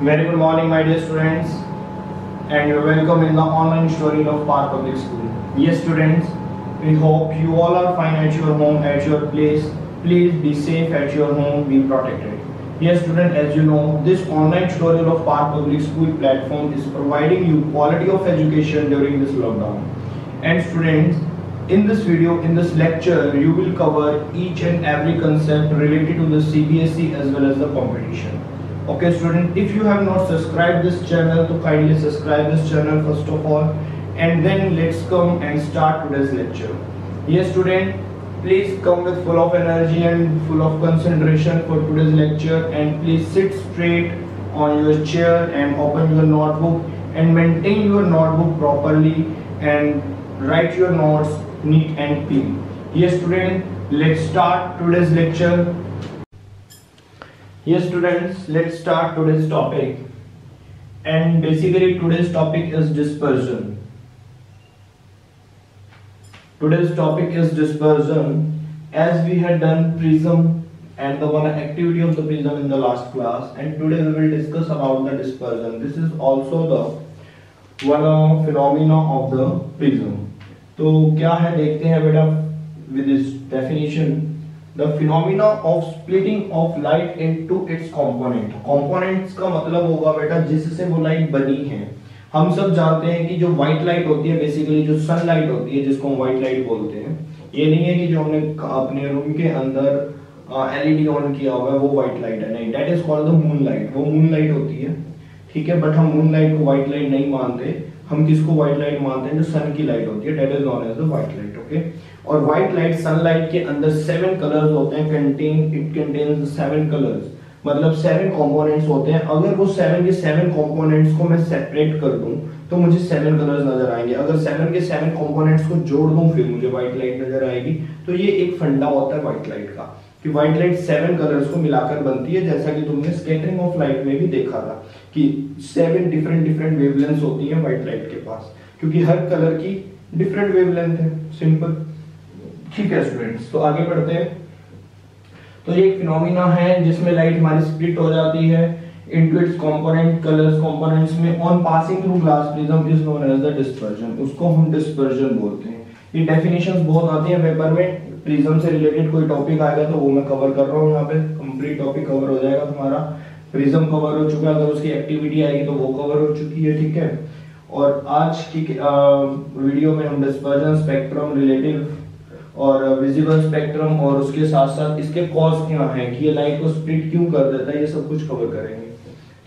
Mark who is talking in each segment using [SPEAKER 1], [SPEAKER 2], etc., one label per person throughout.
[SPEAKER 1] Very good morning, my dear students, and you're welcome in the online tutorial of Par Public School. Yes, students, we hope you all are fine at your home, at your place. Please be safe at your home, be protected. Yes, student, as you know, this online tutorial of Par Public School platform is providing you quality of education during this lockdown. And students, in this video, in this lecture, you will cover each and every concept related to the CBSE as well as the competition. Okay student, if you have not subscribed this channel, so kindly subscribe this channel first of all, and then let's come and start today's lecture. Yes student, please come with full of energy and full of concentration for today's lecture, and please sit straight on your chair and open your notebook and maintain your notebook properly and write your notes neat and clean. Yes student, let's start today's lecture. Yes students, let's start today's topic, and basically today's topic is dispersion. Today's topic is dispersion, as we had done prism and the one activity of the prism in the last class, and today we will discuss about the dispersion. This is also the one phenomena of the prism. तो क्या है देखते हैं बेटा with this definition. The phenomena of splitting of light into its component. Components का मतलब होगा बेटा जिससे वो लाइट बनी है. हम सब जानते हैं कि जो व्हाइट लाइट होती है, बेसिकली जो सनलाइट होती है, जिसको हम व्हाइट लाइट बोलते हैं, ये नहीं है कि जो हमने अपने रूम के अंदर एलईडी ऑन किया हुआ है वो व्हाइट लाइट है, नहीं, that is called the moon light. वो मून लाइट होती है, ठीक है, बट हम मून लाइट को व्हाइट लाइट नहीं मानते. हम किसको व्हाइट लाइट मानते हैं? जो सन की लाइट होती है, that is known as the white light. Okay, और व्हाइट लाइट सनलाइट के अंदर 7 कलर्स होते हैं. इट कंटेन्स 7 कलर्स, मतलब 7 कंपोनेंट्स होते हैं. अगर वो 7 के 7 कंपोनेंट्स को मैं सेपरेट कर दूं तो मुझे 7 कलर्स नजर आएंगे. अगर 7 के 7 कंपोनेंट्स को जोड़ दूं फिर मुझे व्हाइट लाइट नजर आएगी. तो ये एक फंडा होता है व्हाइट लाइट का, कि व्हाइट लाइट 7 कलर्स को मिलाकर बनती है, जैसा कि तुमने स्कैटरिंग ऑफ लाइट में भी देखा था कि 7 डिफरेंट वेवलेंथ्स होती हैं व्हाइट लाइट के पास, क्योंकि हर कलर की डिफरेंट वेवलेंथ है. सिंपल, ठीक है स्टूडेंट्स. तो आगे बढ़ते हैं. तो ये एक फिनोमिना है जिसमें लाइट हमारी स्प्लिट हो जाती है into its component colours components में on passing through glass prism is known as the dispersion. उसको हम डिस्पर्जन बोलते हैं. ये डेफिनेशंस बहुत आती हैं पेपर में. प्रिज्म से रिलेटेड कोई टॉपिक आएगा तो वो मैं कवर कर रहा हूँ. यहाँ पे कंप्लीट टॉपिक कवर हो जाएगा तुम्हारा. प्रिज्म कवर हो चुका है, अगर उसकी एक्टिविटी आएगी तो वो कवर हो चुकी है, ठीक है. और आज की वीडियो में हम डिस्पर्जन, स्पेक्ट्रम, रिलेटिव और विजिबल स्पेक्ट्रम और उसके साथ साथ इसके कॉज क्या है कि ये लाइट को स्प्लिट क्यों कर देता है, ये सब कुछ कवर करेंगे,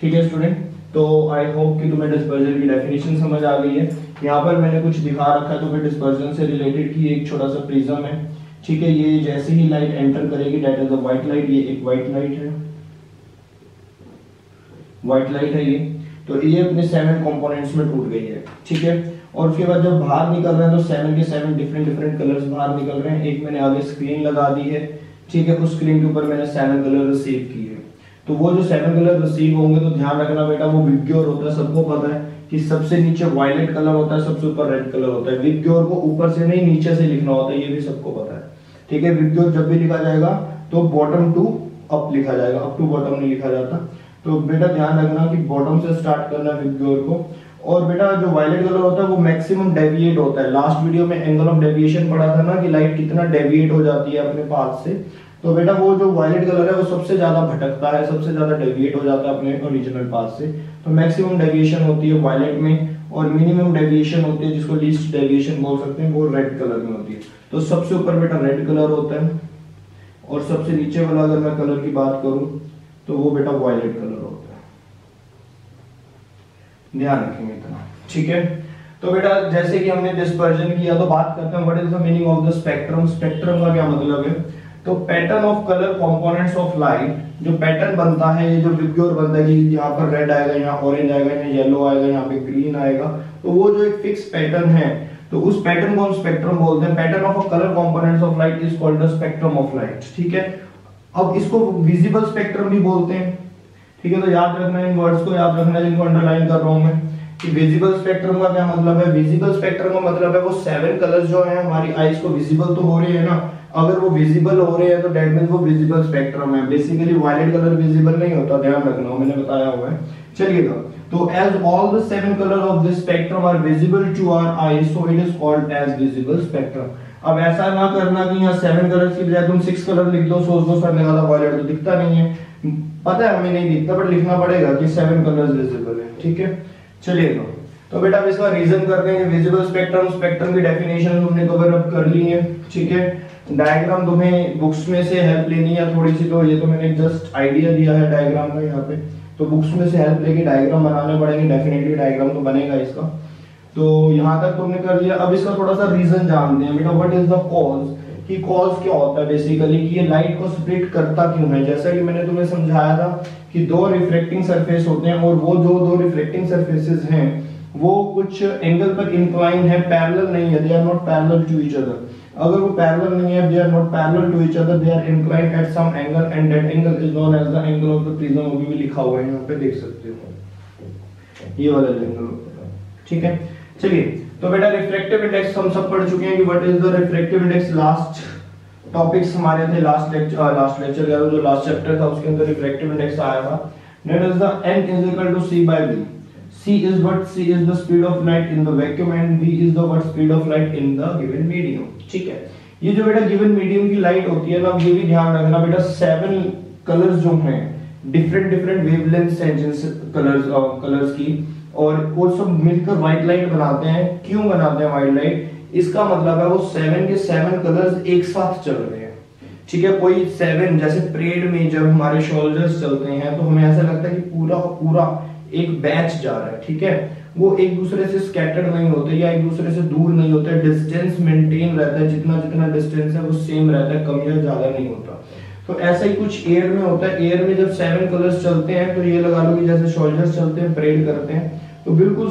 [SPEAKER 1] ठीक है स्टूडेंट. तो आई होप कि तुम्हें डिस्पर्जन की डेफिनेशन समझ आ गई है. यहाँ पर मैंने कुछ दिखा रखा है तो फिर डिस्पर्जन से रिलेटेड की एक छोटा सा प्रिज्म है, ठीक है. ये जैसे ही लाइट एंटर करेगी that is the white light. ये एक व्हाइट लाइट है, व्हाइट लाइट है ये. तो ये अपने 7 कंपोनेंट्स में टूट गई है, ठीक है. और उसके बाद जब बाहर निकल रहे हैं तो 7 के 7 डिफरेंट कलर्स बाहर निकल रहे हैं. एक मैंने आगे स्क्रीन लगा दी है, ठीक है. उस स्क्रीन के ऊपर मैंने 7 कलर रिसीव किए. तो वो जो 7 कलर रिसीव होंगे तो ध्यान रखना बेटा, वो विग्योर होता है. सबको पता है कि सबसे नीचे वायलेट कलर होता है, सबसे ऊपर रेड कलर होता है. विग्योर को ऊपर से नहीं नीचे से लिखना होता है, ये भी सबको पता है, ठीक है. विग्योर जब भी लिखा जाएगा तो बॉटम टू अप लिखा जाएगा, अप टू बॉटम नहीं लिखा जाता. तो बेटा ध्यान रखना कि बॉटम से स्टार्ट करना विग्योर को. और बेटा जो वायलेट कलर होता है वो मैक्सिमम डेविएट होता है. लास्ट वीडियो में एंगल ऑफ डेविएशन पढ़ा था ना कि लाइट कितना डेविएट हो जाती है अपने पाथ से. तो बेटा वो जो वायलेट कलर है वो सबसे ज्यादा भटकता है, सबसे ज्यादा डेविएट हो जाता है अपने ओरिजिनल पाथ से. तो मैक्सिमम डेविएशन होती है वायलेट में, और मिनिमम डेविएशन होती है जिसको लीस्ट डेविएशन बोल सकते हैं, वो रेड कलर में होती है. तो सबसे ऊपर बेटा रेड कलर होता है, और सबसे नीचे वाला अगर मैं कलर की बात करूं तो वो बेटा वायलेट कलर होता है. ध्यान रखेंगे इतना, ठीक है. तो बेटा जैसे कि हमने डिस्पर्जन किया तो बात करते हैं what is the meaning of the spectrum. Spectrum का क्या मतलब है? तो pattern of colour components of light, जो पैटर्न बनता है, ये जो विग्योर बनता है कि यहाँ पर रेड आएगा, यहाँ ऑरेंज आएगा, यहाँ येलो आएगा, यहाँ पे ग्रीन आएगा, तो वो जो एक फिक्स पैटर्न है, तो उस पैटर्न को हम स्पेक्ट्रम बोलते हैं. Pattern of colour components of light is called the spectrum of light, ठीक है. अब इसको विजिबल स्पेक्ट्रम भी बोलते हैं, ठीक है. तो याद रखना, इन वर्ड्स को याद रखना जिनको अंडरलाइन कर रहा हूं मैं, कि विजिबल स्पेक्ट्रम का क्या मतलब है. विजिबल स्पेक्ट्रम का मतलब है वो 7 कलर्स जो है हमारी आईज को विजिबल तो हो रहे हैं ना. अगर वो विजिबल हो रहे हैं तो दैट मींस वो विजिबल स्पेक्ट्रम है. बेसिकली वायलेट कलर विजिबल नहीं होता, ध्यान रखना, मैंने बताया हुआ है. चलिएगा, तो as all the 7 colour of this spectrum are visible to our eyes so it is called as visible spectrum. अब ऐसा ना करना कि यहाँ 7 कलर्स की बजाय तुम 6 कलर लिख दो, सोच दो सर ने कहा वायलेट तो दिखता नहीं है, पता है हमें नहीं दिखता, बट लिखना पड़ेगा कि 7 कलर्स विजिबल है, ठीक है। चलिएगा, तो बेटा अब इसका रीजन करते हैं। विजिबल स्पेक्ट्रम, स्पेक्ट्रम की डेफिनेशन हमने कवर अप कर ली है, ठीक है। डायग्राम तुम्हें बुक्स में से हेल्प लेनी है थोड़ी सी, तो ये तो मैंने जस्ट आइडिया दिया है डायग्राम का यहाँ पे, तो बुक्स में से हेल्प लेके डायग्राम बनाने पड़ेंगे, डेफिनेटली डायग्राम तो बनेगा इसका। तो यहाँ तक तुमने कर लिया। अब इसका थोड़ा सा रीजन जानते हैं बेटा, व्हाट इज द कॉज, कि कॉज क्या होता है बेसिकली, कि ये लाइट को स्प्लिट करता क्यों है। जैसा कि मैंने तुम्हें समझाया था कि दो रिफ्लेक्टिंग सरफेस होते हैं, और वो जो दो रिफ्लेक्टिंग सरफेसेस हैं वो कुछ एंगल पर इंक्लाइन है, पैरेलल नहीं है, they are not parallel to each other. अगर वो पैरेलल नहीं है, they are not parallel to each other, they are inclined at some angle and that angle is known as the angle of the prism. वो भी लिखा हुआ है यहाँ पे, देख सकते हो, ये वाला एंगल होता है, ठीक है। चलिए, तो बेटा रिफ्रैक्टिव इंडेक्स हम सब पढ़ चुके हैं कि what is the refractive index. Last topics हमारे थे, लास्ट लेक्चर जो लास्ट चैप्टर था उसके अंदर रिफ्रैक्टिव इंडेक्स आया था। That is the n is equal to c by v। c is what, c is the speed of light in the vacuum and v is the what, speed of light in the given medium, ठीक है। ये जो बेटा given medium की light होती है ना, ये भी ध्यान रखना बेटा, 7 कलर्स जो हैं डिफरेंट डिफरेंट वेवलेंथ्स हैं जिनसे कलर्स की, और वो सब मिलकर व्हाइट लाइट बनाते हैं। क्यों बनाते हैं व्हाइट लाइट, इसका मतलब है वो 7 के 7 कलर्स एक साथ चल रहे हैं, ठीक है। कोई 7, जैसे परेड में जब हमारे सोल्जर्स चलते हैं तो हमें ऐसा लगता है कि पूरा पूरा एक बैच जा रहा है, ठीक है। वो एक दूसरे से स्कैटर्ड नहीं होते या एक दूसरे से दूर नहीं होते, डिस्टेंस मेंटेन रहता है, जितना जितना डिस्टेंस है वो सेम रहता है, कम या ज्यादा नहीं होता। तो ऐसा ही कुछ एयर में होता है। एयर में जब 7 कलर्स चलते हैं तो ये लगा लो कि जैसे सोल्जर्स चलते हैं, परेड करते हैं, तो बिल्कुल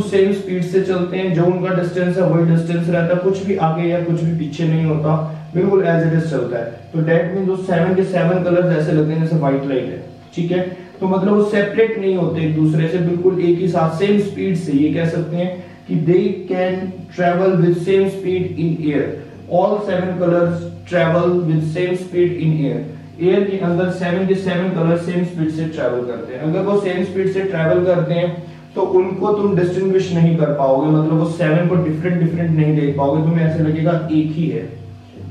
[SPEAKER 1] सेम स्पीड से चलते हैं, जो उनका डिस्टेंस है वही डिस्टेंस रहता है, कुछ भी आगे या कुछ भी पीछे नहीं होता, बिल्कुल एज इट इज चलता है। तो दैट मींस वो 7 के 7 कलर्स ऐसे लगते हैं जैसे व्हाइट लाइट है, ठीक है। तो मतलब वो सेपरेट नहीं होते एक दूसरे से, बिल्कुल एक ही साथ सेम स्पीड से, ये कह सकते हैं कि they can travel with same speed in air. All 7 colours travel with same speed in air. Air के अंदर 7 के 7 कलर्स सेम स्पीड से ट्रेवल करते हैं। अगर वो सेम स्पीड से ट्रेवल करते हैं तो उनको तुम डिस्टिंग्विश नहीं कर पाओगे, मतलब वो 7 को डिफरेंट नहीं देख पाओगे, तुम्हें ऐसे लगेगा एक ही है,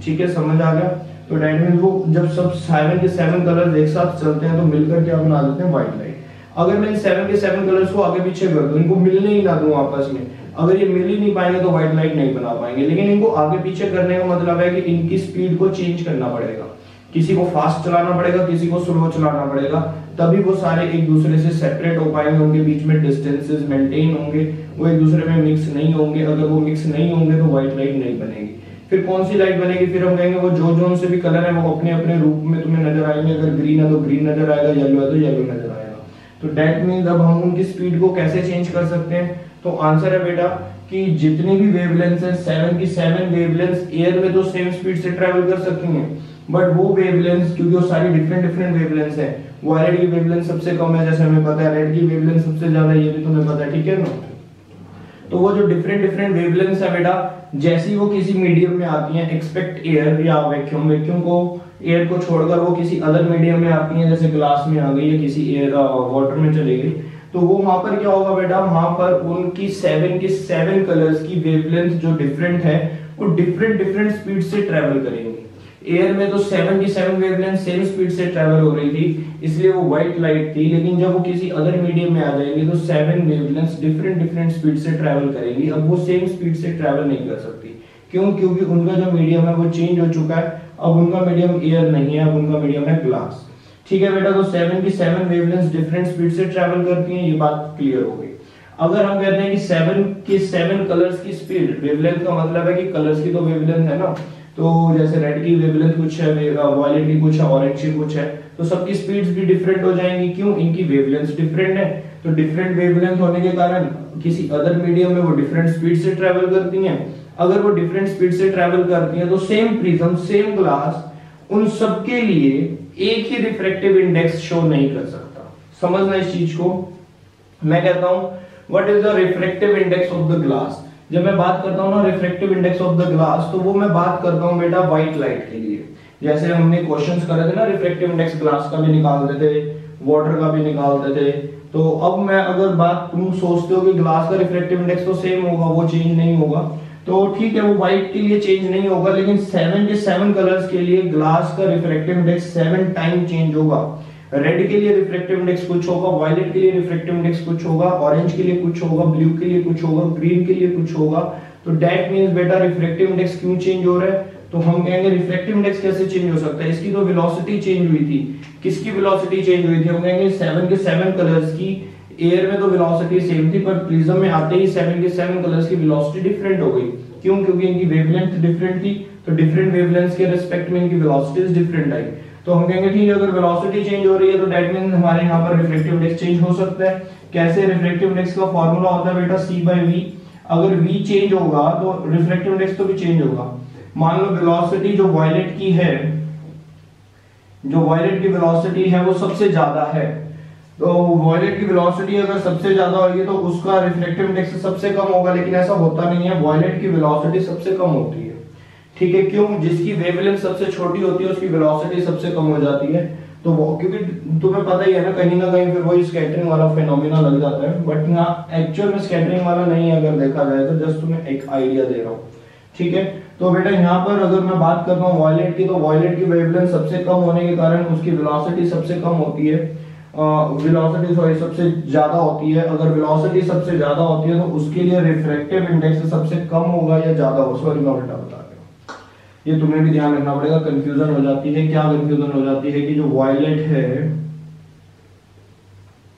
[SPEAKER 1] ठीक है, समझ आ गया। तो दैट मींस वो जब सब 7 के 7 कलर्स एक साथ चलते हैं तो मिलकर क्या बना देते हैं, व्हाइट लाइट। अगर मैं इन 7 के 7 कलर्स को आगे पीछे कर दूं, इनको मिलने ही ना दूं आपस में, अगर ये मिल ही नहीं पाएंगे तो व्हाइट लाइट नहीं बना पाएंगे। लेकिन इनको आगे पीछे करने का मतलब है कि इनकी स्पीड को चेंज करना पड़ेगा, किसी को फास्ट चलाना पड़ेगा, किसी को स्लो चलाना पड़ेगा, तभी वो सारे एक दूसरे से सेपरेट हो पाएंगे, उनके बीच में डिस्टेंसेस मेंटेन होंगे, वो एक दूसरे में मिक्स नहीं होंगे। अगर वो मिक्स नहीं होंगे तो व्हाइट लाइट नहीं बनेगी। फिर कौन सी लाइट बनेगी, फिर हम कहेंगे वो जो से भी कलर है वो अपने अपने रूप में तुम्हें नजर आएंगे। अगर ग्रीन है तो ग्रीन नजर आएगा, येलो है तो येलो नजर आएगा। तो दैट मींस अब हम उनकी स्पीड को कैसे चेंज कर सकते हैं, तो आंसर है बेटा कि जितनी भी वेवलेंथ्स है 7 की 7 वेवलेंथ्स एयर में तो सेम स्पीड से ट्रेवल कर सकती हैं, बट वो वेवलेंथ्स क्योंकि वो सारी डिफरेंट वेवलेंथ्स है, वायलेट की वेवलेंथ सबसे कम है जैसे हमें पता है, रेड की वेवलेंथ सबसे ज्यादा है ये भी तुम्हें पता है, ठीक है ना। तो वो जो डिफरेंट वेवलेंथ्स है बेटा, जैसी वो किसी मीडियम में आती हैं, एक्सपेक्ट एयर या वैक्यूम को, एयर को छोड़कर वो किसी अदर मीडियम में आती हैं, जैसे ग्लास में आ गई या किसी एयर वाटर में चली गई, तो वो वहां पर क्या होगा बेटा, वहां पर उनकी 7 के 7 कलर्स की वेवलेंथ जो डिफरेंट है वो डिफरेंट स्पीड से ट्रेवल करेंगी। एयर में तो 7 की 7 वेवलेंथ सेम स्पीड से ट्रेवल हो रही थी, इसलिए वो व्हाइट लाइट थी। लेकिन जब वो किसी अदर मीडियम में आ जाएंगे तो 7 वेवलेंथ्स डिफरेंट स्पीड से ट्रेवल करेंगी। अब वो सेम स्पीड से ट्रेवल नहीं कर सकती, क्यों, क्योंकि उनका जो मीडियम है वो चेंज हो चुका है। अब उनका मीडियम एयर नहीं है, अब उनका मीडियम है ग्लास, ठीक है बेटा। तो 7 की 7 वेवलेंथ्स डिफरेंट स्पीड से ट्रेवल करती हैं, ये बात क्लियर हो गई। अगर हम कहते हैं कि 7 के 7 कलर्स की स्पीड, वेवलेंथ का मतलब है कि कलर्स की तो वेवलेंथ है ना, तो जैसे रेड की वेवलेंथ कुछ है, वायलेट की कुछ है, ऑरेंज की कुछ है, तो सबकी स्पीड्स भी डिफरेंट हो जाएंगी, क्यों, इनकी वेवलेंथ डिफरेंट है। तो डिफरेंट वेवलेंथ होने के कारण किसी अदर मीडियम में वो डिफरेंट स्पीड से ट्रेवल करती हैं। अगर वो डिफरेंट स्पीड से ट्रेवल करती हैं तो सेम प्रिज्म, सेम ग्लास, उन सबके लिए एक ही रिफ्रैक्टिव इंडेक्स शो नहीं कर सकता। समझना इस चीज को। मैं कहता हूं what is the refractive index of the glass. जब मैं बात करता हूं ना refractive index of the glass, तो वो मैं बात करता हूं बेटा व्हाइट लाइट के लिए। जैसे हमने क्वेश्चंस करे थे ना, रिफ्रैक्टिव इंडेक्स ग्लास का भी निकालते थे, वाटर का भी निकालते थे, तो अब मैं अगर बात, तुम सोचते हो कि ग्लास का रिफ्रैक्टिव इंडेक्स तो सेम होगा, वो चेंज नहीं होगा, तो ठीक है वो व्हाइट के लिए चेंज नहीं होगा, लेकिन 7 के 7 कलर्स के लिए ग्लास का रिफ्रैक्टिव इंडेक्स 7 टाइम चेंज होगा। रेड के लिए रिफ्रैक्टिव इंडेक्स कुछ होगा, वायलेट के लिए रिफ्रैक्टिव इंडेक्स कुछ होगा, ऑरेंज के लिए कुछ होगा, ब्लू के लिए कुछ होगा, ग्रीन के लिए कुछ होगा। तो दैट मींस बेटा रिफ्रैक्टिव इंडेक्स क्यों चेंज हो रहा है, तो हम कहेंगे रिफ्रैक्टिव इंडेक्स कैसे चेंज हो सकता है, इसकी तो वेलोसिटी चेंज हुई थी। किसकी वेलोसिटी चेंज हुई थी, हम कहेंगे 7 के 7 कलर्स की। एयर में तो वेलोसिटी सेम थी, पर प्रिज्म में आते ही 7 के 7 कलर्स की वेलोसिटी डिफरेंट हो गई। क्यों, क्योंकि इनकी वेवलेंथ डिफरेंट थी, तो डिफरेंट वेवलेंथ्स के रिस्पेक्ट में इनकी वेलोसिटीज डिफरेंट आई। तो हम कहेंगे ठीक है, अगर वेलोसिटी चेंज हो रही है तो दैट मींस हमारे यहाँ पर रिफ्रैक्टिव इंडेक्स चेंज हो सकता है। कैसे, रिफ्रैक्टिव इंडेक्स का फार्मूला होता है बेटा C/V। अगर V चेंज होगा तो रिफ्रैक्टिव इंडेक्स तो भी चेंज होगा। मान लो वेलोसिटी जो वायलेट की है, जो वायलेट की वेलोसिटी है वो सबसे ज्यादा है, तो वायलेट की वेलोसिटी अगर सबसे ज्यादा होगी तो उसका रिफ्रैक्टिव इंडेक्स सबसे कम होगा, लेकिन ऐसा होता नहीं है, वायलेट की वेलोसिटी सबसे कम होती है। ठीक है, क्यों, जिसकी वेवलेंथ सबसे छोटी होती है उसकी वेलोसिटी सबसे कम हो जाती है। तो वो, क्योंकि तुम्हें पता ही है ना कहीं फिर वही स्कैटरिंग वाला फिनोमेना लग जाता है, बट यहाँ एक्चुअल में स्कैटरिंग वाला नहीं है अगर देखा जाए तो, जस्ट तुम्हें एक आइडिया दे रहा हूँ। ठीक है, तो बेटा यहाँ पर अगर मैं बात करता हूँ वायलेट की, तो वायलेट की वेवलेंथ सबसे कम होने के कारण उसकी वेलोसिटी सबसे कम होती है, वेलोसिटी सबसे ज्यादा होती है। अगर वेलोसिटी सबसे ज्यादा होती है तो उसके लिए रिफ्रैक्टिव इंडेक्स सबसे कम होगा या ज्यादा होगा। सॉरी मैं उल्टा बता रहा हूँ, ये तुम्हें भी ध्यान रखना पड़ेगा, कंफ्यूजन हो जाती है। क्या कंफ्यूजन हो जाती है कि जो वायलेट है,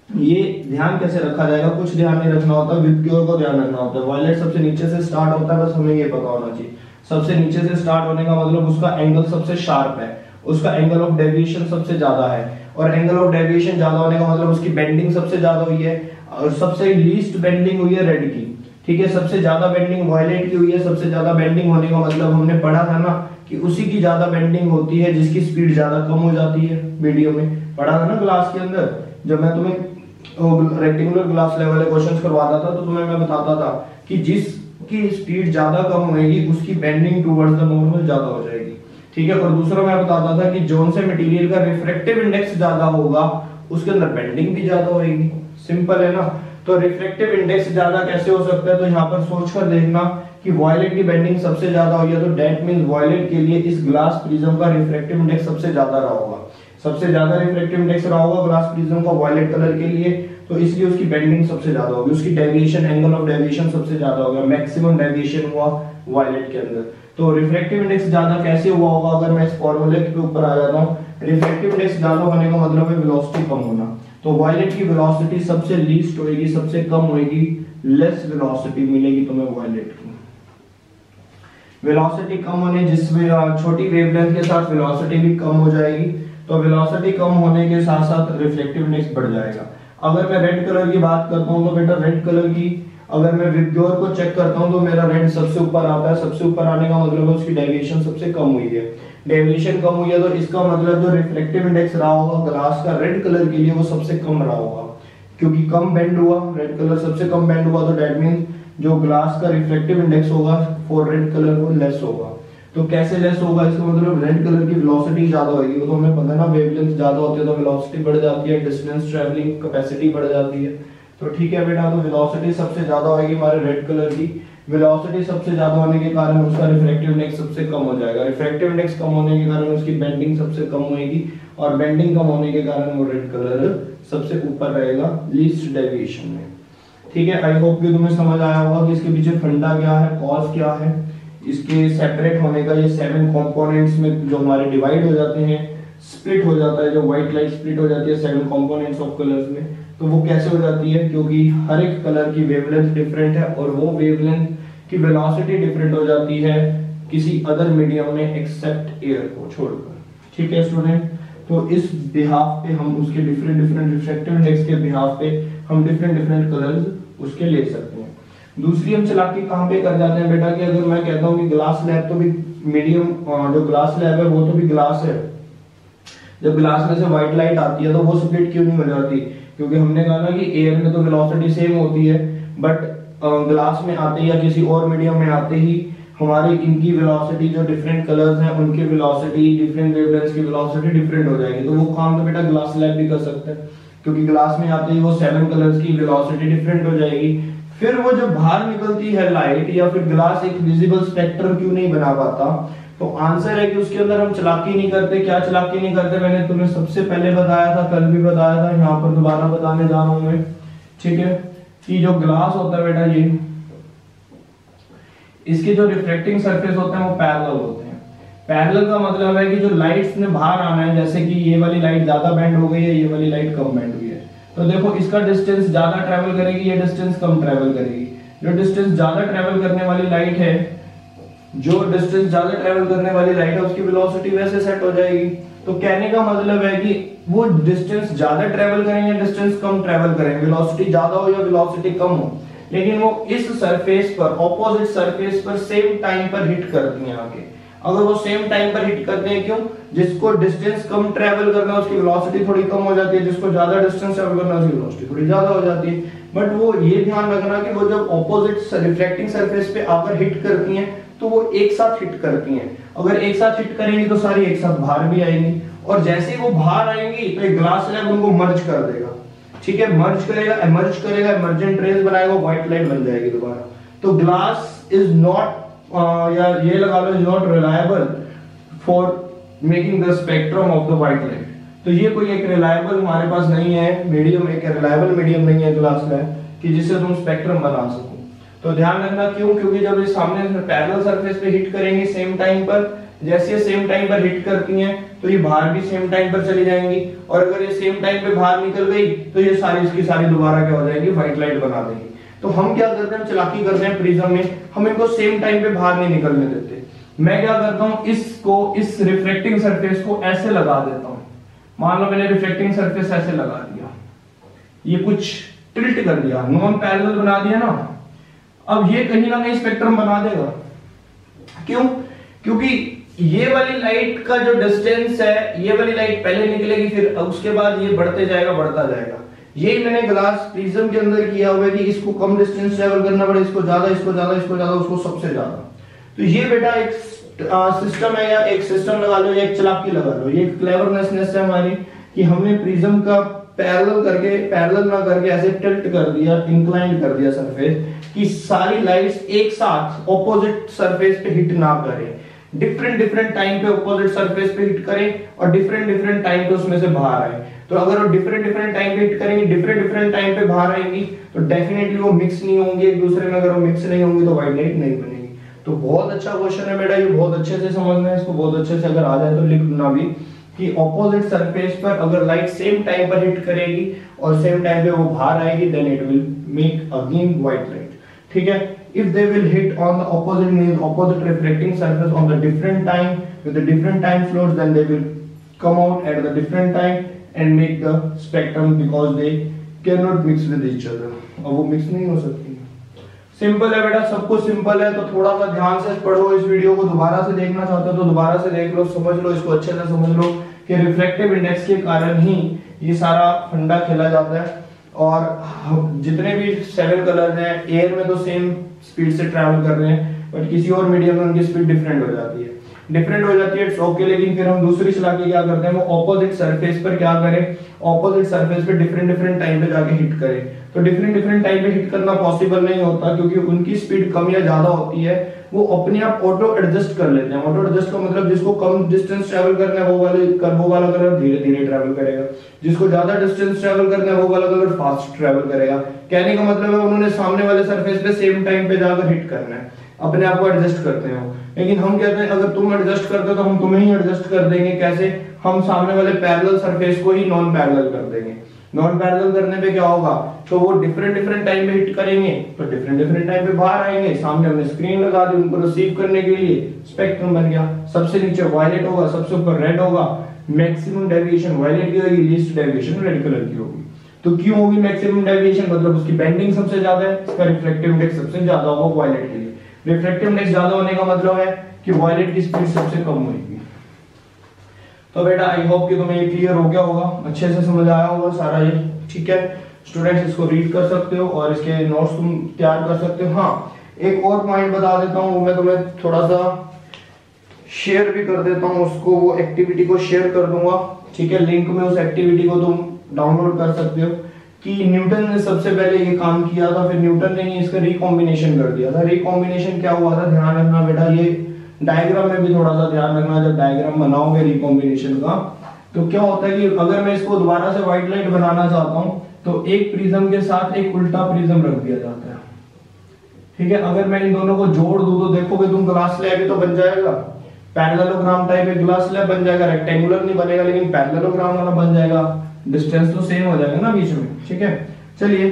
[SPEAKER 1] ये ध्यान कैसे रखा जाएगा, कुछ ध्यान नहीं रखना होता, विबग्योर को ध्यान रखना होता है। वायलेट सबसे नीचे से स्टार्ट होता है, बस हमें ये पता होना चाहिए। सबसे नीचे से स्टार्ट होने का मतलब उसका एंगल सबसे शार्प है, उसका एंगल ऑफ डेविएशन सबसे ज्यादा है, और एंगल ऑफ डेविएशन ज्यादा होने का मतलब उसकी बेंडिंग सबसे ज्यादा हुई है, और सबसे लीस्ट बेंडिंग हुई है रेड की। ठीक है, सबसे ज्यादा बेंडिंग वायलेट की हुई है। सबसे ज्यादा बेंडिंग होने का मतलब हमने पढ़ा था ना कि उसी की ज्यादा बेंडिंग होती है जिसकी स्पीड ज्यादा कम हो जाती है। वीडियो में पढ़ा था ना क्लास के अंदर, जब मैं तुम्हें रेक्टेंगुलर ग्लास लेवल वाले क्वेश्चंस करवाता था तो तुम्हें मैं बताता था कि जिसकी स्पीड ज्यादा कम होगी उसकी बेंडिंग टुवर्ड्स द नॉर्मल ज्यादा हो जाएगी। ठीक है, और दूसरा मैं बताता था कि जोन से मटेरियल का रिफ्रैक्टिव इंडेक्स ज्यादा होगा उसके अंदर बेंडिंग भी ज्यादा होगी। सिंपल है ना। तो रिफ्रैक्टिव इंडेक्स ज्यादा कैसे हो सकता है, तो यहाँ पर सोचकर देखना कि वायलेट की बेंडिंग सबसे ज्यादा हुई है, तो दैट मींस वायलेट के लिए इस ग्लास प्रिज्म का रिफ्रैक्टिव इंडेक्स सबसे ज्यादा रहा होगा। सबसे ज्यादा रिफ्रैक्टिव इंडेक्स रहा होगा ग्लास प्रिज्म का वायलेट कलर के लिए, तो इसलिए उसकी बेंडिंग सबसे ज्यादा होगी, उसकी डेविएशन, एंगल ऑफ डेविएशन सबसे ज्यादा होगा, मैक्सिमम डेविएशन हुआ वायलेट के अंदर। तो रिफ्रैक्टिव इंडेक्स ज्यादा कैसे हुआ होगा, अगर मैं इस फॉर्मूले के ऊपर आ जाता हूँ, रिफ्रैक्टिव इंडेक्स ज्यादा होने का मतलब है वेलोसिटी कम होना। तो वायलेट की वेलोसिटी सबसे लीस्ट होगी, सबसे कम होगी, लेस वेलोसिटी मिलेगी तुम्हें वायलेट की। वेलोसिटी कम होने जिसमें छोटी वेवलेंथ के साथ वेलोसिटी भी कम हो जाएगी, तो वेलोसिटी कम होने के साथ साथ रिफ्लेक्टिव इंडेक्स बढ़ जाएगा। अगर मैं रेड कलर की बात करता हूं तो बेटा रेड कलर की अगर मैं विबग्योर को चेक करता हूं तो मेरा रेड सबसे ऊपर आता है। सबसे ऊपर आने का मतलब है उसकी डेविएशन सबसे कम हुई है। डेविएशन कम हुई है तो इसका मतलब जो रिफ्लेक्टिव इंडेक्स रहा होगा ग्लास का रेड कलर के लिए वो सबसे कम रहा होगा, क्योंकि कम बेंड हुआ, रेड कलर सबसे कम बेंड हुआ, तो दैट मींस जो ग्लास का रिफ्लेक्टिव इंडेक्स होगा फॉर रेड कलर वो लेस होगा। तो कैसे लेस होगा, इसका मतलब रेड कलर की वेलोसिटी ज्यादा होगी, वो तो हमें पता है ना, वेवलेंथ ज्यादा होती है तो वेलोसिटी बढ़ जाती है, डिस्टेंस ट्रैवलिंग कैपेसिटी बढ़ जाती है। तो ठीक है बेटा, तो वेलोसिटी सबसे ज्यादा होगी हमारे रेड कलर की। वेलोसिटी सबसे ज्यादा होने के कारण उसका रिफ्रैक्टिव इंडेक्स सबसे कम हो जाएगा। रिफ्रैक्टिव इंडेक्स कम होने के कारण उसकी बेंडिंग सबसे कम होगी, और बेंडिंग कम होने के कारण वो रेड कलर सबसे ऊपर रहेगा लीस्ट डेविएशन में। ठीक है, आई होप कि तुम्हें समझ आया होगा कि इसके पीछे फंडा क्या है, कॉज क्या है, इसके सेपरेट होने का। ये 7 कंपोनेंट्स में जो हमारे डिवाइड हो जाते हैं, स्प्लिट हो जाता है, जो व्हाइट लाइट स्प्लिट हो जाती है 7 कंपोनेंट्स ऑफ कलर्स में, तो वो कैसे हो जाती है, क्योंकि हर एक कलर की वेवलेंथ डिफरेंट है और वो वेवलेंथ की वेलोसिटी डिफरेंट हो जाती है किसी अदर मीडियम में एक्सेप्ट एयर को छोड़कर। ठीक है स्टूडेंट, तो इस बिहाफ पे हम उसके डिफरेंट रिफ्रैक्टिव इंडेक्स के बिहाफ पे हम डिफरेंट कलर्स उसके ले सकते हैं। दूसरी हम चालाकी कहां पे कर जाते हैं बेटा, कि अगर मैं कहता हूं कि ग्लास स्लैब तो भी मीडियम, जो ग्लास स्लैब है वो तो भी ग्लास है, जब ग्लास में से व्हाइट लाइट आती है तो वो स्प्लिट क्यों नहीं हो जाती, क्योंकि हमने कहा ना कि एयर में तो वेलोसिटी सेम होती है, बट ग्लास में आते या किसी और मीडियम में आते ही हमारी इनकी वेलोसिटी, जो डिफरेंट कलर्स हैं उनकी वेलोसिटी, डिफरेंट वेवलेंथ्स की वेलोसिटी डिफरेंट हो जाएगी। तो वो काम तो बेटा ग्लास स्लैब भी कर सकता है। क्योंकि ग्लास में आते ही वो 7 कलर्स की वेलोसिटी डिफरेंट हो जाएगी। फिर वो जब बाहर निकलती है लाइट, या फिर ग्लास एक विजिबल स्पेक्ट्रम क्यों नहीं बना पाता, तो आंसर है कि उसके अंदर हम चालाकी नहीं करते। क्या चालाकी नहीं करते, मैंने तुम्हें सबसे पहले बताया था, कल भी बताया था, यहाँ पर दोबारा बताने जा रहा हूं मैं, ठीक है, कि जो ग्लास होता है बेटा, ये इसके जो रिफ्लेक्टिंग सरफेस होते हैं वो पैरेलल होते हैं। पैरेलल का मतलब है कि जो लाइट्स ने बाहर आना है, जैसे कि ये वाली लाइट ज्यादा बेंड हो गई है, ये वाली लाइट कम बेंड हुई है, तो देखो इसका डिस्टेंस ज्यादा ट्रेवल करेगी, ये डिस्टेंस कम ट्रेवल करेगी। जो डिस्टेंस ज्यादा ट्रेवल करने वाली लाइट है, उसकी वेलोसिटी वैसे सेट हो जाएगी। तो कहने का मतलब है कि वो डिस्टेंस ज्यादा ट्रेवल करेंगे, डिस्टेंस कम ट्रेवल करेंगे, वेलोसिटी ज्यादा हो या वेलोसिटी कम हो, लेकिन वो इस सरफेस पर, ऑपोजिट सरफेस पर सेम टाइम पर हिट करती हैं आके। अगर वो सेम टाइम पर हिट करते हैं, क्यों? जिसको डिस्टेंस कम ट्रेवल करना है उसकी वेलोसिटी थोड़ी कम हो जाती है, जिसको ज्यादा डिस्टेंस ट्रेवल करना है उसकी वेलोसिटी थोड़ी ज्यादा हो जाती है। बट वो ये ध्यान रखना कि वो जब ऑपोजिट रिफ्लेक्टिंग सरफेस पे आकर हिट करती हैं तो वो एक साथ हिट करती हैं। अगर एक साथ हिट करेंगी तो सारी एक साथ बाहर भी आएंगी, और जैसे ही वो बाहर आएंगी तो एक ग्लास स्लैब उनको मर्ज कर देगा, ठीक है, मर्ज करेगा, इमर्जेंट रेज बनाएगा, व्हाइट लाइट बन जाएगी दोबारा। तो ग्लास इज नॉट, या ये लगा लो, is not reliable for making the spectrum of the white light. तो ये कोई एक रिलायबल हमारे पास नहीं है मीडियम, एक रिलायबल मीडियम नहीं है ग्लास स्लैब कि जिससे तुम स्पेक्ट्रम बना सको। तो ध्यान रखना, क्यों? क्योंकि जब ये सामने पैरेलल सरफेस पे हिट करेंगे सेम टाइम पर, जैसे सेम टाइम पर हिट करती हैं तो ये बाहर भी सेम टाइम पर चली जाएंगी, और अगर ये सेम टाइम पे बाहर निकल गई तो ये सारी इसकी सारी दोबारा क्या हो जाएगी, व्हाइट लाइट बना देंगी। तो हम क्या करते हैं, चालाकी करते हैं प्रिज्म में, हम इनको सेम टाइम पे बाहर नहीं निकलने देते। मैं क्या करता हूं, इसको, इस रिफ्लेक्टिंग सरफेस को ऐसे लगा देता हूं। मान लो मैंने रिफ्लेक्टिंग सरफेस ऐसे लगा दिया, ये कुछ टिल्ट कर दिया, नॉन पैरेलल बना दिया ना। अब ये कहीं ना कहीं स्पेक्ट्रम बना देगा, क्यों? क्योंकि ये वाली लाइट का जो डिस्टेंस है, ये वाली लाइट पहले निकलेगी, फिर उसके बाद ये बढ़ते जाएगा, बढ़ता जाएगा। यही मैंने ग्लास प्रिज्म के अंदर किया हुआ है कि इसको कम डिस्टेंस ट्रेवल करना पड़े, इसको ज्यादा, इसको ज्यादा, इसको ज्यादा, उसको सबसे ज्यादा। तो ये बेटा एक सिस्टम है, या एक सिस्टम लगा लो, या एक चालाकी लगा लो, ये क्लेवरनेस है हमारी कि हमने प्रिज्म का पैरेलल ना करके ऐसे टिल्ट कर दिया, इंक्लाइन कर दिया सरफेस, कि सारी लाइट्स एक साथ ऑपोजिट सरफेस पे हिट ना करें, डिफरेंट टाइम पे ऑपोजिट सरफेस पे हिट करें, और डिफरेंट टाइम पे उसमें से बाहर आए। तो अगर वो डिफरेंट टाइम पे हिट करेंगे, डिफरेंट टाइम पे बाहर आएंगी, तो डेफिनेटली वो मिक्स नहीं होंगी एक दूसरे में। अगर वो मिक्स नहीं होंगी तो व्हाइट लाइट नहीं बनेगी। तो बहुत अच्छा क्वेश्चन है बेटा, ये बहुत अच्छे से समझना है इसको, बहुत अच्छे से अगर आ जाए तो लिखना भी कि ऑपोजिट सरफेस पर अगर लाइट सेम टाइम पर हिट करेगी और सेम टाइम पे वो बाहर आएगी, then it will make again white light, ठीक है। If they will hit on the opposite, means opposite reflecting surface on the different time with the different time slots, then they will come out at the different time and make the spectrum, because they cannot mix with each other। और वो mix नहीं हो सकती। Simple है बेटा, सब कुछ simple है। तो थोड़ा सा ध्यान से पढ़ो इस वीडियो को, दोबारा से देखना चाहते हो तो दोबारा से देख लो, समझ लो इसको, अच्छे से समझ लो कि रिफ्लेक्टिव इंडेक्स के कारण ही ये सारा फंडा खेला जाता है। और जितने भी 7 कलर्स हैं, एयर में तो सेम स्पीड से ट्रैवल कर रहे हैं, बट किसी और मीडियम में उनकी स्पीड डिफरेंट हो जाती है, इट्स ओके। लेकिन फिर हम दूसरी चालाकी क्या करते हैं, वो ऑपोजिट सरफेस पर क्या करें, ऑपोजिट सरफेस पे डिफरेंट टाइम पे जाके हिट करें। तो डिफरेंट टाइम पे हिट करना पॉसिबल नहीं होता, क्योंकि उनकी स्पीड कम या ज्यादा होती है, वो अपने आप ऑटो एडजस्ट कर लेते हैं। ऑटो एडजस्ट का मतलब जिसको कम डिस्टेंस ट्रैवल करना है वो वाला कलर धीरे धीरे ट्रैवल करेगा, जिसको ज्यादा डिस्टेंस ट्रैवल करना है वो वाला कलर फास्ट ट्रैवल करेगा। कहने का मतलब है उन्होंने सामने वाले सरफेस पे सेम टाइम पे जाकर हिट करना है, अपने आप को एडजस्ट करते हैं। लेकिन हम कहते हैं अगर तुम एडजस्ट करते हो तो हम तुम्हें ही एडजस्ट कर देंगे। कैसे? हम सामने वाले पैरेलल सरफेस को ही नॉन पैरेलल कर देंगे। नॉन पैरेलल करने पे क्या होगा, तो वो डिफरेंट टाइम पे हिट करेंगे, तो डिफरेंट टाइम पे बाहर आएंगे। सामने हमने स्क्रीन लगा दी उनको रिसीव करने के लिए, स्पेक्ट्रम बन गया। सबसे नीचे वायलेट होगा, सबसे ऊपर रेड होगा। मैक्सिमम डेविएशन वायलेट की होगी, लीस्ट डेविएशन रेड कलर की होगी। तो क्यों होगी मैक्सिमम डेविएशन, मतलब उसकी बेंडिंग सबसे ज्यादा है, इसका रिफ्लेक्टिव इंडेक्स सबसे ज्यादा होगा वायलेट के लिए। रिफ्लेक्टिव इंडेक्स ज्यादा होने का मतलब है कि वायलेट की स्पीड सबसे कम होगी। तो बेटा आई होप कि तुम्हें ये क्लियर हो गया होगा, अच्छे से समझ आया होगा सारा ये, ठीक है। स्टूडेंट्स इसको रीड कर सकते हो और इसके नोट्स तुम तैयार कर सकते हो। हाँ, एक और पॉइंट बता देता हूँ, मैं तुम्हें थोड़ा सा शेयर भी कर देता हूँ उसको, वो एक्टिविटी को शेयर कर दूंगा, ठीक है। लिंक में उस एक्टिविटी को तुम डाउनलोड कर सकते हो कि न्यूटन ने सबसे पहले ये काम किया था, फिर न्यूटन ने इसका रिकॉम्बिनेशन कर दिया था। रिकॉम्बिनेशन क्या हुआ था, ध्यान रखना बेटा, ये डायग्राम में भी थोड़ा सा ध्यान रखना। जब डायग्राम बनाओगे रिकॉम्बिनेशन का तो क्या होता है कि अगर मैं इसको दोबारा से व्हाइट लाइट बनाना चाहता हूं तो एक प्रिज्म के साथ एक उल्टा प्रिज्म रख दिया जाता है, ठीक है। अगर मैं इन दोनों को जोड़ दूं तो देखोगे तुम ग्लास स्लैब तो बन जाएगा, पैरेललोग्राम टाइप एक ग्लास स्लैब बन जाएगा, रेक्टेंगुलर नहीं बनेगा लेकिन पैरेललोग्राम वाला बन जाएगा, डिस्टेंस तो सेम हो जाएगा ना बीच में, ठीक है। चलिए,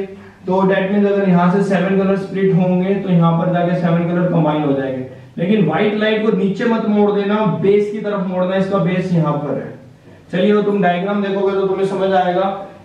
[SPEAKER 1] तो दैट मींस अगर यहाँ से 7 कलर स्प्लिट होंगे तो यहाँ पर जाके 7 कलर कंबाइन हो जाएंगे। लेकिन व्हाइट लाइट को नीचे मत मोड़ देना, बेस की तरफ मोड़ना, इसका बेस यहाँ पर है। चलिए, तो तुम डायग्राम देखोगे तो तुम्हें समझ आएगा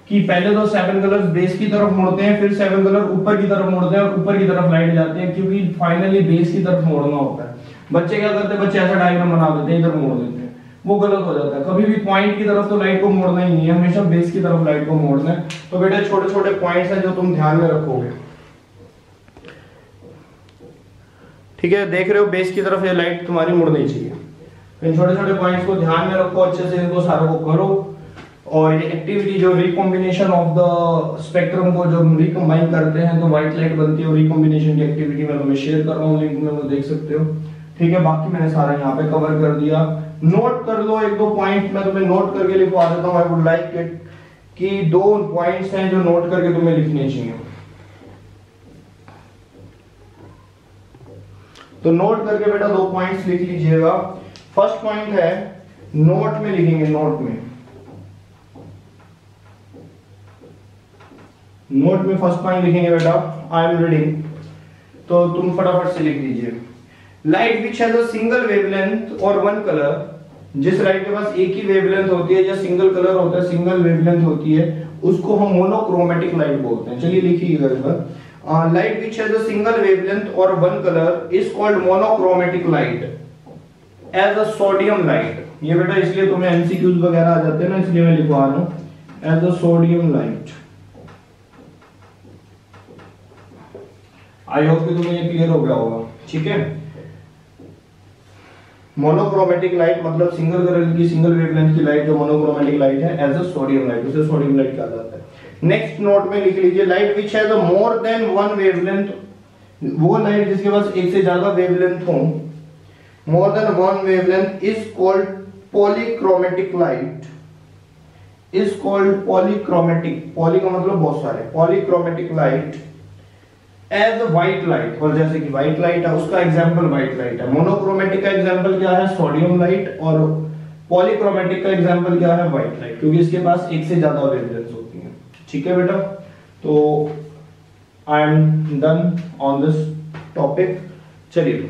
[SPEAKER 1] कि पहले तो 7 कलर्स बेस की तरफ मोड़ते हैं, फिर 7 कलर ऊपर की तरफ मोड़ते हैं और ऊपर की तरफ लाइट जाती है, क्योंकि फाइनली बेस की तरफ मोड़ना होता है। बच्चे क्या करते हैं, बच्चे ऐसा डायग्राम बना देते हैं, इधर मोड़ देते हैं, वो गलत हो जाता है। कभी भी पॉइंट की तरफ तो लाइट को मोड़ना ही नहीं है, हमेशा बेस की तरफ लाइट को मोड़ना है। तो बेटा छोटे छोटे पॉइंट्स हैं जो तुम ध्यान में रखोगे, ठीक है। देख रहे हो बेस की तरफ ये लाइट तुम्हारी मुड़नी चाहिए। इन छोटे छोटे पॉइंट्स को ध्यान में रखो, अच्छे से इनको सारों को करो। और ये एक्टिविटी जो रिकॉम्बिनेशन ऑफ द स्पेक्ट्रम को जो रिकम्बाइन करते हैं तो व्हाइट लाइट बनती है, और रिकॉम्बिनेशन की एक्टिविटी मैं तुम्हें शेयर कर रहा हूँ, लिंक में वो देख सकते हो, ठीक है। बाकी मैंने सारा यहाँ पे कवर कर दिया। नोट कर लो, एक दो पॉइंट मैं तुम्हें नोट करके लिखवा देता हूँ। आई वुड लाइक इट कि 2 पॉइंट्स हैं जो नोट करके तुम्हें लिखने चाहिए। तो नोट करके बेटा 2 पॉइंट्स लिख लीजिएगा। फर्स्ट पॉइंट है, नोट में लिखेंगे, नोट में फर्स्ट पॉइंट लिखेंगे बेटा, आई एम रीडिंग, तो तुम फटाफट से लिख लीजिए। Light which has a single wavelength और 1 कलर, जिस लाइट के पास एक ही वेवलेंथ होती है या सिंगल कलर होता है, सिंगल वेवलेंथ होती है, उसको हम मोनोक्रोमेटिक लाइट बोलते हैं। चलिए लिखिएगा इस बार, light which has a single wavelength और 1 colour is called monochromatic light as a sodium light. ये बेटा इसलिए तुम्हें एमसीक्यूज वगैरह आ जाते हैं ना, इसलिए मैं लिखवा रहा हूं, as a sodium light. I hope कि तुम्हें ये क्लियर हो गया होगा, ठीक है। मोनोक्रोमेटिक लाइट मतलब सिंगल कलर की सिंगल वेवलेंथ की लाइट जो मोनोक्रोमेटिक लाइट है, एज अ सोडियम लाइट, उसे सोडियम लाइट कहा जाता है। नेक्स्ट नोट में लिख लीजिए, light which has a more than 1 wavelength, वो लाइट जिसके पास एक से ज्यादा वेवलेंथ हो, more than 1 wavelength is called polychromatic light, is called polychromatic, poly का मतलब बहुत सारे, polychromatic light as a white light। और जैसे कि white light है उसका एग्जांपल white light है, मोनोक्रोमेटिक का एग्जांपल क्या है, सोडियम लाइट, और पॉलीक्रोमेटिक का एग्जांपल क्या है, white light, क्योंकि इसके पास एक से ज्यादा वेवलेंथ होती है, ठीक है बेटा। तो I am done on this topic. चलिए,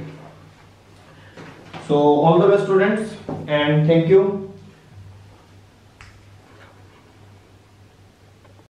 [SPEAKER 1] so all the best students and thank you.